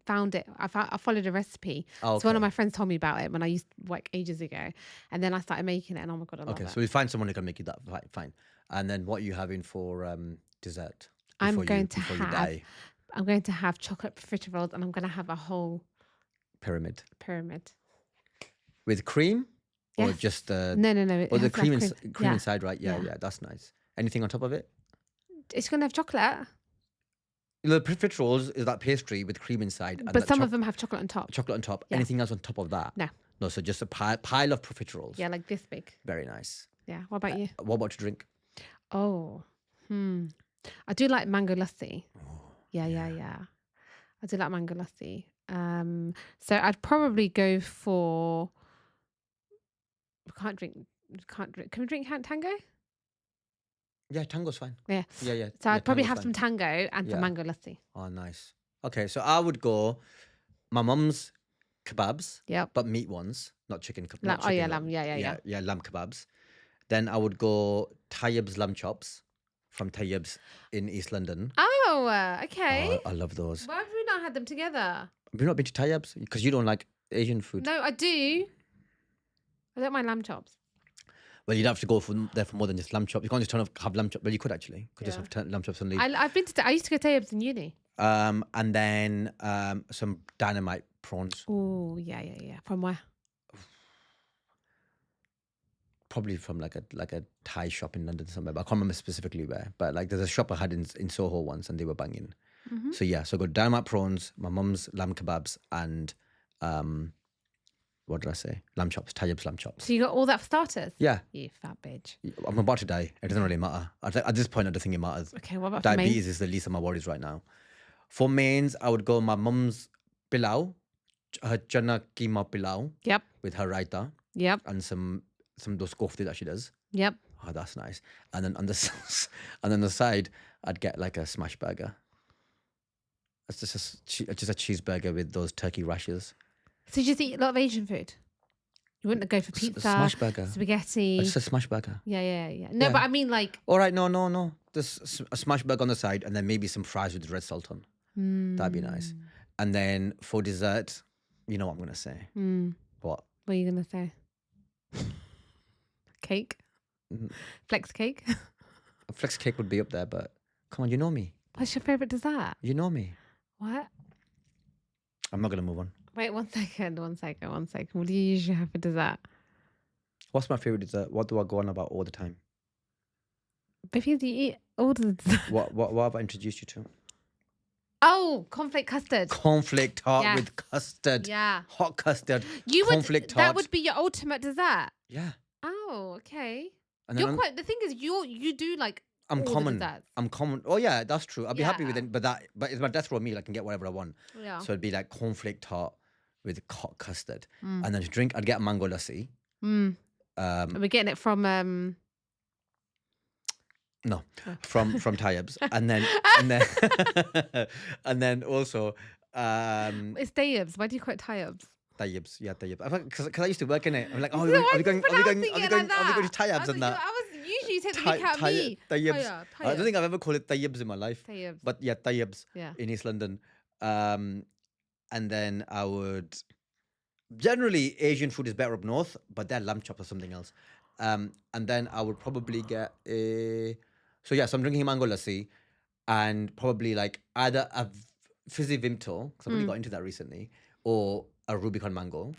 found it. I followed a recipe. Oh, okay. So one of my friends told me about it when I used to work ages ago, and then I started making it, and oh my god, I love it. Okay, so we find someone who can make you that. Fine. And then what are you having for dessert? I'm going to have chocolate profiteroles, and I'm going to have a whole pyramid with with cream. Or yes. just no. Or the cream cream inside, right? Yeah, that's nice. Anything on top of it? It's going to have chocolate. The profiteroles is that pastry with cream inside. And But that some of them have chocolate on top. chocolate on top. Yeah. Anything else on top of that? No. No, so just a pile of profiteroles. Yeah, like this big. Very nice. Yeah. What about you? What about to drink? Oh. I do like mango lassi. Yeah. I do like mango lassi. So I'd probably go for. We can't drink. Can we drink tango? Yeah, tango's fine. Yeah. Yeah. So I'd probably have fine. some tango and some Yeah. mango lassi. Oh, nice. Okay, so I would go my mum's kebabs, Yep. but meat ones, not chicken. Lamb. Not Oh yeah, chicken lamb. Yeah. Yeah, lamb kebabs. Then I would go Tayyib's lamb chops from Tayyib's in East London. Oh, okay. Oh, I love those. Why have we not had them together? Have you not been to Tayyib's? Because you don't like Asian food. No, I do. I don't mind lamb chops. Well, you'd have to go there for more than just lamb chops. You can't just turn up have lamb chops. Well, you could actually. Could just have lamb chops and leave. I've been to. I used to go to Tayyip's in uni. And then some dynamite prawns. Oh yeah. From where? Probably from like a Thai shop in London somewhere, but I can't remember specifically where. But like there's a shop I had in Soho once, and they were banging. Mm-hmm. So yeah, so I got dynamite prawns, my mum's lamb kebabs, and what did I say? Lamb chops, Tayyib's lamb chops. So you got all that for starters? Yeah. You fat bitch. I'm about to die. It doesn't really matter. At this point, I don't think it matters. Okay, what about for mains? Diabetes is the least of my worries right now. For mains, I would go my mum's pilau, her chana keema pilau. Yep. With her raita. Yep. And some of those kofte that she does. Yep. Oh, that's nice. And then on the side, I'd get like a smash burger. It's just a cheeseburger with those turkey rashes. So you just eat a lot of Asian food? You wouldn't go for pizza, smash burger, spaghetti? It's a smash burger. Yeah. No, but I mean like... All right, no. There's a smash burger on the side and then maybe some fries with red salt on. That'd be nice. And then for dessert, you know what I'm going to say. What? What are you going to say? Cake? Flex cake? A flex cake would be up there, but come on, you know me. What's your favourite dessert? You know me. What? I'm not going to move on. Wait, one second. What do you usually have for dessert? What's my favourite dessert? What do I go on about all the time? Because you eat all the dessert. What have I introduced you to? Oh, cornflake custard. Cornflake tart with custard. Yeah. Hot custard. You cornflake would, tart. that would be your ultimate dessert. Yeah. Oh, okay. And You're quite. The thing is, you do like. I'm all common. The desserts. I'm common. Oh yeah, that's true. I'd be happy with it, but it's my death row meal. I can get whatever I want. Yeah. So it'd be like cornflake tart with hot custard, and then to drink, I'd get a mango lassi. Are we getting it from? No, from Tayyib's, and then and then also it's Tayyib's. Why do you call it Tayyib's? Tayyib's, yeah, Tayyib's. Because I used to work in it. I'm like, oh, So are we going to I Tayyib's and that? was usually you take the mick out of me. Tayyib's. I don't think I've ever called it Tayyib's in my life. Tayyib's. But yeah, Tayyib's Yeah. in East London. And then I would generally Asian food is better up north, but their lamb chops or something else. And then I would probably get so I'm drinking mango lassi and probably like either a fizzy Vimto, because I've really got into that recently, or a Rubicon mango.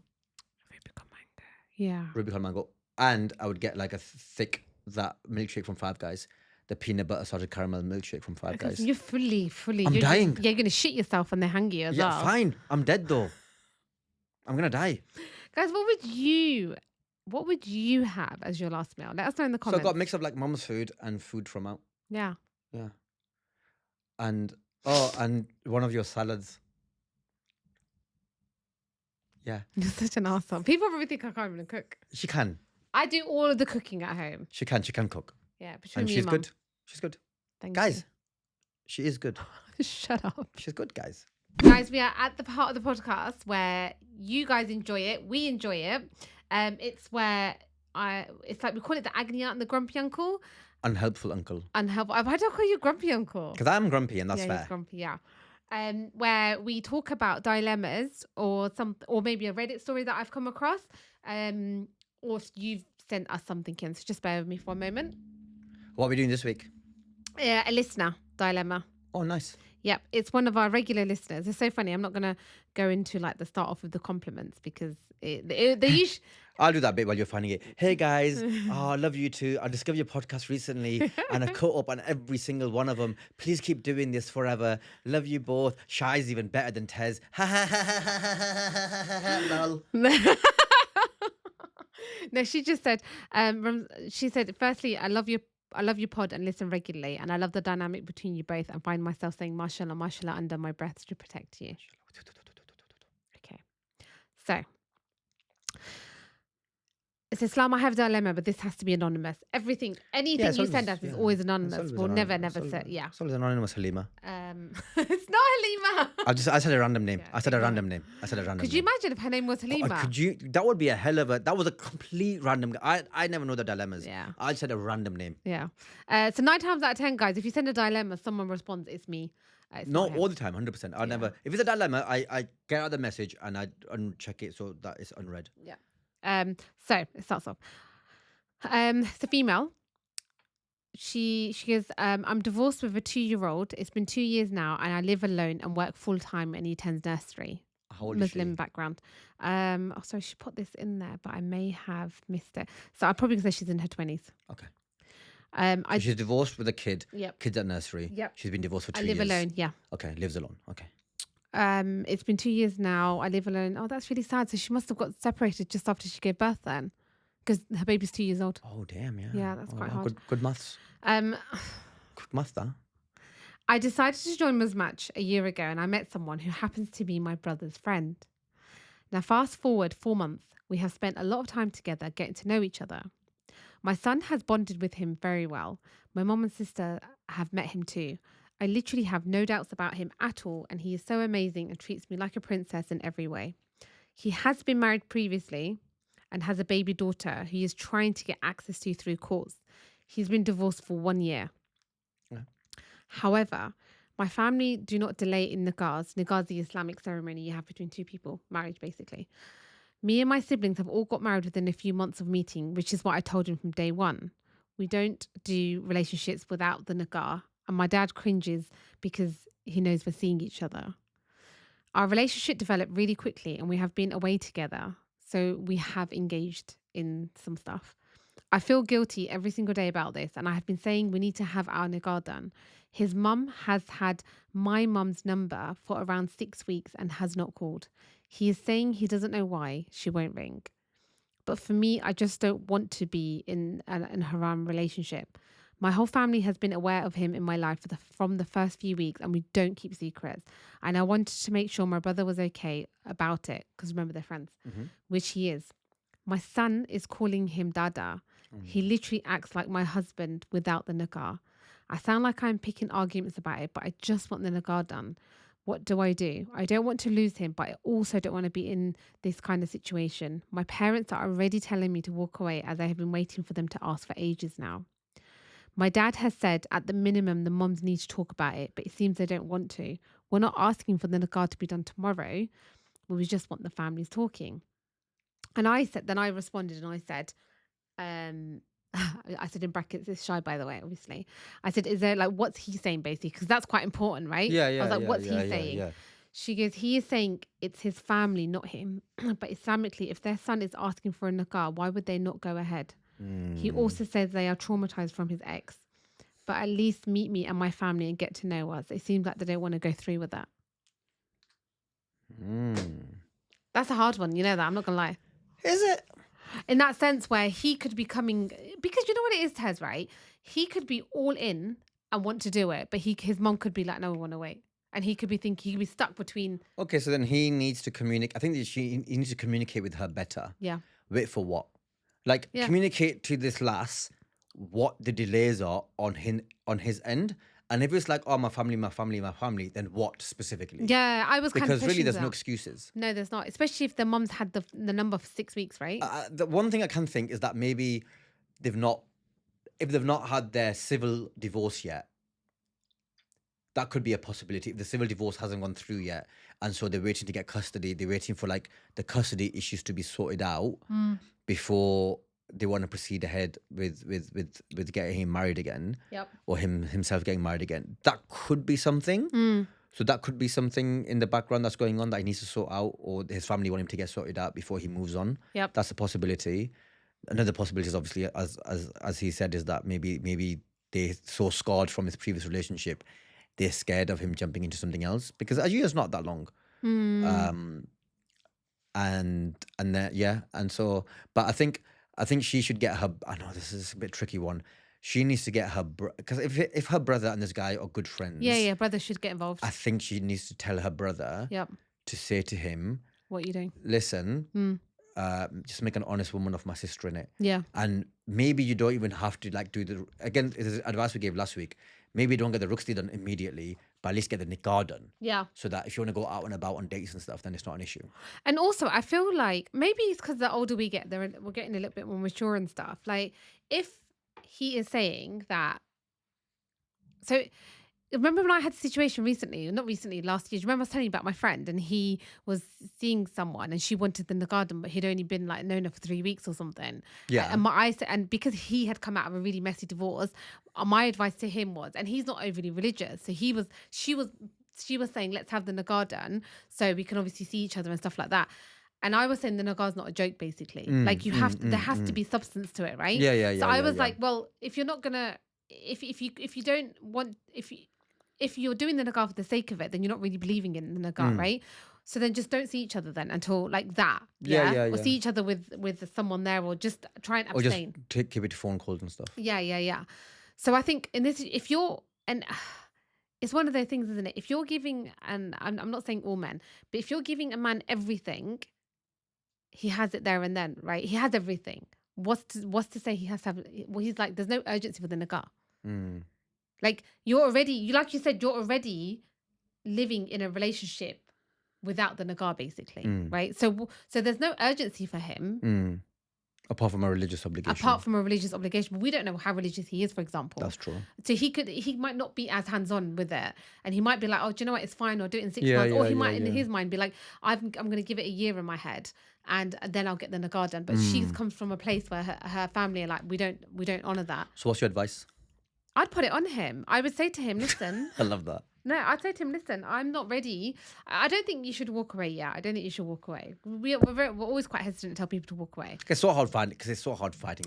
Yeah. Rubicon mango. And I would get like a thick that milkshake from Five Guys. The peanut butter salted caramel milkshake from Five Guys. You're fully. I'm dying. You're going to shit yourself when they hang you as well. Yeah, fine. I'm dead though. I'm going to die. Guys, what would you have as your last meal? Let us know in the So comments. I got a mix of like mum's food and food from out. Yeah. Yeah. And one of your salads. Yeah. You're such an arsehole. People probably think I can't even cook. She can. I do all of the cooking at home. She can cook. Yeah, between And me she's and Mum. good. She's good. Thank Guys, she is good. you. Shut up. She's good, guys. Guys, we are at the part of the podcast where you guys enjoy it. We enjoy it. It's where it's like we call it the agony aunt and the grumpy uncle. Unhelpful uncle. Unhelpful. Why do I call you grumpy uncle? Because I'm grumpy and that's yeah, fair. He's grumpy, yeah. Where we talk about dilemmas or maybe a Reddit story that I've come across. Or if you've sent us something in. So just bear with me for a moment. What are we doing this week? A listener dilemma. Oh, nice. Yep, it's one of our regular listeners. It's so funny. I'm not going to go into like the start off with the compliments because they usually. I'll do that bit while you're finding it. Hey guys, oh, I love you too. I discovered your podcast recently and I caught up on every single one of them. Please keep doing this forever. Love you both. Shy's even better than Tez. Ha ha ha ha ha ha ha ha lol. No, she just said, she said, firstly, I love your pod and listen regularly, and I love the dynamic between you both, and find myself saying mashallah, mashallah under my breath to protect you. Okay, so it says, Islam, I have a dilemma, but this has to be anonymous. Anything you send us is always anonymous. We'll never say, yeah. It's always anonymous, Halima. It's not Halima. I said a random name. Yeah, I said a random name. Could you imagine if her name was Halima? Could you? That would be a hell of a. That was a complete random. I never know the dilemmas. Yeah. I said a random name. Yeah. So 9 times out of 10, guys, if you send a dilemma, someone responds, it's me. It's No, not him. all the time, 100%. I'll never. If it's a dilemma, I get out the message and I uncheck it so that it's unread. Yeah. So it starts off. It's a female. She goes, I'm divorced with a 2-year-old. It's been 2 years now, and I live alone and work full time, and he attends nursery. How old is Muslim she? background. Sorry, she put this in there, but I may have missed it. So I probably say she's in her 20s. Okay. So she's divorced with a kid. Yep. Kids at nursery. Yep. She's been divorced for 2 I years. live alone. Yeah. Okay, lives alone. Okay. It's been 2 years now. I live alone. Oh, that's really sad. So she must have got separated just after she gave birth then, because her baby's 2 years old. Oh damn, yeah. Yeah, that's quite hard. Good maths. Good maths, that. I decided to join Mismatch a year ago, and I met someone who happens to be my brother's friend. Now, fast forward 4 months, we have spent a lot of time together getting to know each other. My son has bonded with him very well. My mom and sister have met him too. I literally have no doubts about him at all, and he is so amazing and treats me like a princess in every way. He has been married previously and has a baby daughter who he is trying to get access to through courts. He's been divorced for 1 year. Yeah. However, my family do not delay in nikkahs. Nikkahs is the Islamic ceremony you have between two people, marriage basically. Me and my siblings have all got married within a few months of meeting, which is what I told him from day one. We don't do relationships without the nikkah, and my dad cringes because he knows we're seeing each other. Our relationship developed really quickly, and we have been away together, so we have engaged in some stuff. I feel guilty every single day about this, and I have been saying we need to have our nikkah done. His mum has had my mum's number for around 6 weeks and has not called. He is saying he doesn't know why she won't ring. But for me, I just don't want to be in a haram relationship. My whole family has been aware of him in my life from the first few weeks, and we don't keep secrets. And I wanted to make sure my brother was okay about it, because remember, they're friends, which he is. My son is calling him Dada. He literally acts like my husband without the nikkah. I sound like I'm picking arguments about it, but I just want the nikkah done. What do? I don't want to lose him, but I also don't want to be in this kind of situation. My parents are already telling me to walk away, as I have been waiting for them to ask for ages now. My dad has said at the minimum the mums need to talk about it, but it seems they don't want to. We're not asking for the nikkah to be done tomorrow, but we just want the families talking. And I responded and I said, I said in brackets, it's Shy, by the way, obviously. I said, is there what's he saying basically? Because that's quite important, right? Yeah. I was like, what's he Yeah, saying? yeah. She goes, he is saying it's his family, not him. But Islamically, if their son is asking for a nikkah, why would they not go ahead? He also says they are traumatized from his ex. But at least meet me and my family and get to know us. It seems like they don't want to go through with that. That's a hard one. You know that. I'm not going to lie. Is it? In that sense where he could be coming, because you know what it is, Tez, right? He could be all in and want to do it, but his mom could be like, no, we want to wait. And he could be thinking, he could be stuck between. Okay, so then he needs to communicate. I think that he needs to communicate with her better. Yeah. Wait for what? Communicate to this lass what the delays are on his end. And if it's like, oh, my family, then what specifically? Yeah, I was kind of Because really, there's that. no excuses. No, there's not. Especially if the mum's had the number for 6 weeks, right? The one thing I can think is that maybe if they've not had their civil divorce yet, that could be a possibility. If the civil divorce hasn't gone through yet, and so they're waiting to get custody, they're waiting for the custody issues to be sorted out before they want to proceed ahead with getting him married again, Yep. or himself getting married again. That could be something. So that could be something in the background that's going on that he needs to sort out, or his family want him to get sorted out before he moves on. Yep. That's a possibility. Another possibility is obviously, as he said, is that maybe they're so scarred from his previous relationship, they're scared of him jumping into something else, because a year's not that long. And then and so, but I think she should get her. I know this is a bit tricky one. She needs to get her because if her brother and this guy are good friends, Yeah, brother should get involved. I think she needs to tell her brother Yep. to say to him, What are you doing? listen, just make an honest woman of my sister in it. Yeah. And maybe you don't even have to like do the, again, this is advice we gave last week. Maybe you don't get the rukhsati done immediately, but at least get the nikah done. Yeah. So that if you want to go out and about on dates and stuff, then it's not an issue. And also, I feel like maybe it's because the older we get, we're getting a little bit more mature and stuff. Like, if he is saying that, so remember when I had a situation recently, not recently, last year. Do you remember I was telling you about my friend, and he was seeing someone, and she wanted the garden, but he'd only been like known her for 3 weeks or something. Yeah. And because he had come out of a really messy divorce, my advice to him was, and he's not overly religious, so she was saying, let's have the nikah done so we can obviously see each other and stuff like that. And I was saying the nikah's not a joke, basically. Like you have to, there has to be substance to it, right? Yeah. So I was like, well, if you're not gonna, if you don't want, if you're doing the nikah for the sake of it, then you're not really believing in the nikah, right? So then just don't see each other then until like that. Yeah. Or see each other with someone there, or just try and abstain. Or just keep it to phone calls and stuff. Yeah. So I think in this, if you're, and it's one of those things, isn't it? If you're giving, and I'm not saying all men, but if you're giving a man everything, he has it there and then, right? He has everything. What's to say he has to have? Well, he's like, there's no urgency for the nikah. Like you're already, like you said, you're already living in a relationship without the nikah, basically, right? So there's no urgency for him. Apart from a religious obligation. But we don't know how religious he is, for example. That's true. So he might not be as hands-on with it, and he might be like, oh, do you know what, it's fine, or do it in 6 months. Or he might in his mind be like, I'm going to give it a year in my head, and then I'll get the nikah done. But she's come from a place where her family are like, we don't honor that. So what's your advice? I'd put it on him. I would say to him, listen. I love that. No, I'd say to him, listen, I'm not ready. I don't think you should walk away yet. I don't think you should walk away. We're always quite hesitant to tell people to walk away. It's so hard fighting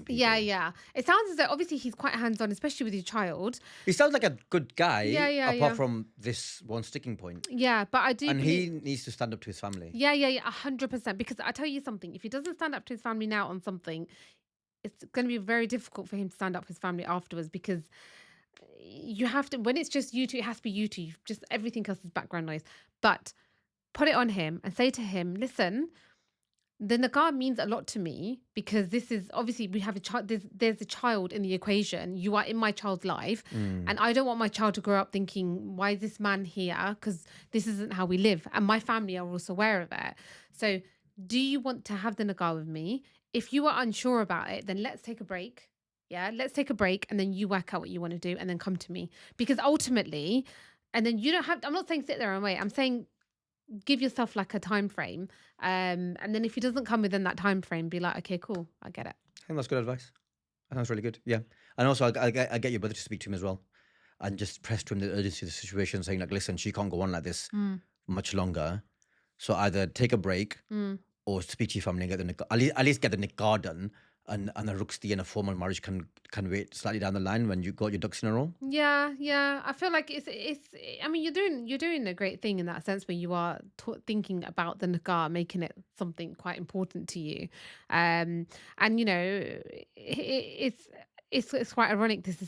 people. Yeah. It sounds as though obviously he's quite hands-on, especially with your child. He sounds like a good guy. Yeah. From this one sticking point. Yeah, but I do. And he needs to stand up to his family. Yeah, 100%. Because I tell you something, if he doesn't stand up to his family now on something, it's going to be very difficult for him to stand up for his family afterwards, because you have to, when it's just you two, it has to be you two. Just everything else is background noise. But put it on him and say to him, listen, the nikah means a lot to me, because this is obviously, we have a child. There's a child in the equation. You are in my child's life, and I don't want my child to grow up thinking, why is this man here? Because this isn't how we live, and my family are also aware of it. So, do you want to have the nikah with me? If you are unsure about it, then let's take a break. Yeah, let's take a break, and then you work out what you want to do, and then come to me. Because ultimately, and then you don't have, I'm not saying sit there and wait. I'm saying give yourself like a time frame. And then if he doesn't come within that time frame, be like, okay, cool, I get it. I think that's good advice. I think that's really good. Yeah. And also, I get your brother to speak to him as well, and just press to him the urgency of the situation, saying like, listen, she can't go on like this much longer. So either take a break or speak to your family and get the nikah, at least get the nikah done. And a rukhsati and a formal marriage can wait slightly down the line when you got your ducks in a row. Yeah. I feel like it's. I mean, you're doing a great thing in that sense, where you are thinking about the nikah, making it something quite important to you. And you know, it's quite ironic. It's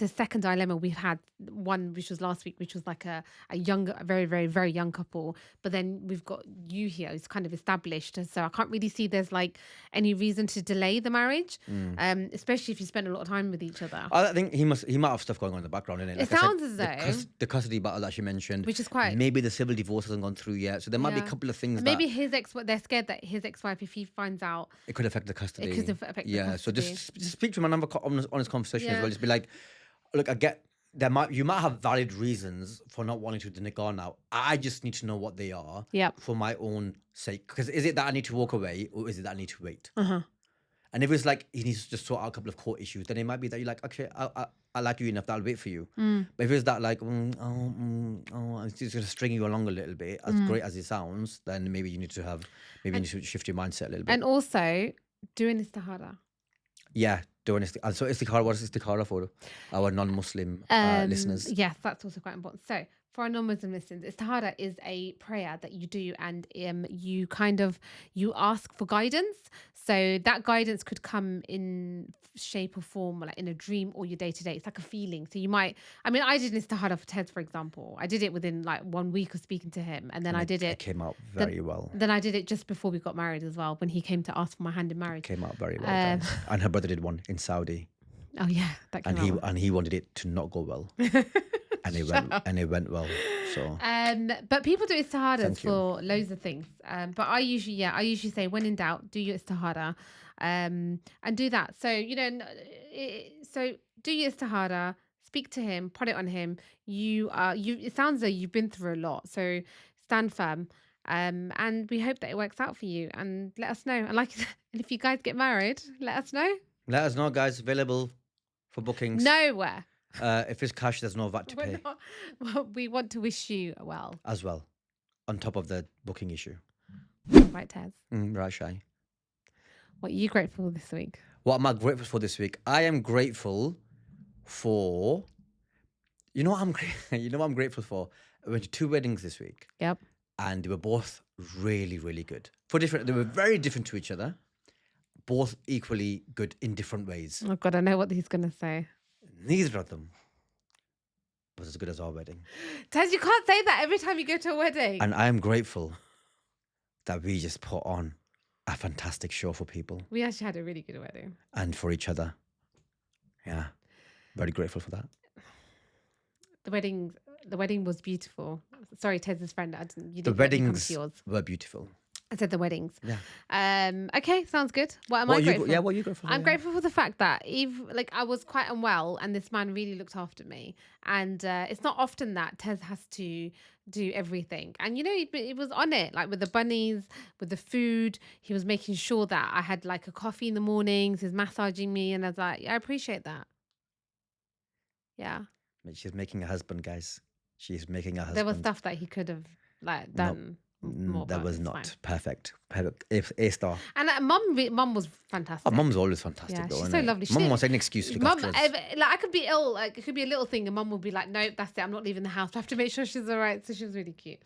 a second dilemma we've had. One which was last week, which was like a young, very, very, very young couple. But then we've got you here, who's kind of established. So I can't really see there's like any reason to delay the marriage, especially if you spend a lot of time with each other. I think he might have stuff going on in the background, innit? It sounds as though the custody battle that she mentioned, which is quite, maybe the civil divorce hasn't gone through yet, so there might be a couple of things. Maybe they're scared that his ex-wife, if he finds out, it could affect the custody. It could affect the custody. So just speak to him and have an honest conversation as well. Just be like, look, I get you might have valid reasons for not wanting to do the nikah now. I just need to know what they are for my own sake. Because is it that I need to walk away, or is it that I need to wait? And if it's like he needs to just sort out a couple of court issues, then it might be that you're like, okay, I like you enough that I'll wait for you. But if it's that like, it's just going to string you along a little bit, as great as it sounds, then maybe you need to shift your mindset a little bit. And also, doing istihara. Yeah, doing istikhara. So istikhara, what is istikhara for our non-Muslim listeners? Yes, that's also quite important. So for our non-Muslim listeners, istihara is a prayer that you do, and you ask for guidance. So that guidance could come in shape or form, like in a dream or your day-to-day. It's like a feeling. So I did istihara for Tez, for example. I did it within like 1 week of speaking to him, and then I did it. It came out very well. Then I did it just before we got married as well, when he came to ask for my hand in marriage. It came out very well, guys. And her brother did one in Saudi. Oh yeah, that came out. And he wanted it to not go well. And it went well. So but people do istiharas for loads of things. But I usually say, when in doubt, do your istihara, and do that. So so do your istihara, speak to him, put it on him. It sounds like you've been through a lot, so stand firm. And we hope that it works out for you, and let us know. And and if you guys get married, let us know. Let us know, guys. Available for bookings. Nowhere. If it's cash, there's no VAT to pay. We want to wish you well. As well, on top of the booking issue. Right, Tez? Right, Shy. What are you grateful for this week? What am I grateful for this week? I am grateful for... You know what I'm grateful for? I went to 2 weddings this week. Yep. And they were both really, really good. They were very different to each other. Both equally good in different ways. Oh God, I know what he's going to say. Neither of them was as good as our wedding. Tez, you can't say that every time you go to a wedding. And I am grateful that we just put on a fantastic show for people. We actually had a really good wedding. And for each other. Yeah. Very grateful for that. The wedding was beautiful. Sorry, Tez's friend. The weddings were beautiful. I said the weddings. Yeah. Okay, sounds good. What am I grateful for? Yeah, what are you grateful for? I'm grateful for the fact that I was quite unwell, and this man really looked after me. And it's not often that Tez has to do everything. And he was on it, like with the bunnies, with the food. He was making sure that I had like a coffee in the mornings. He was massaging me, and I was like, yeah, I appreciate that. Yeah. She's making a husband, guys. She's making a husband. There was stuff that he could have done. That was not perfect. If A star. And mum was fantastic. Oh, mum's always fantastic. Yeah, though, she's isn't so it? lovely. Mum wants an excuse to look after us. I could be ill. Like, it could be a little thing, and mum will be like, "No, that's it. I'm not leaving the house. I have to make sure she's all right." So she was really cute.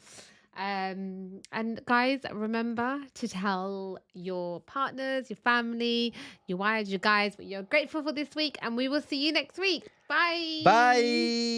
And guys, remember to tell your partners, your family, your wives, your guys what you're grateful for this week, and we will see you next week. Bye. Bye.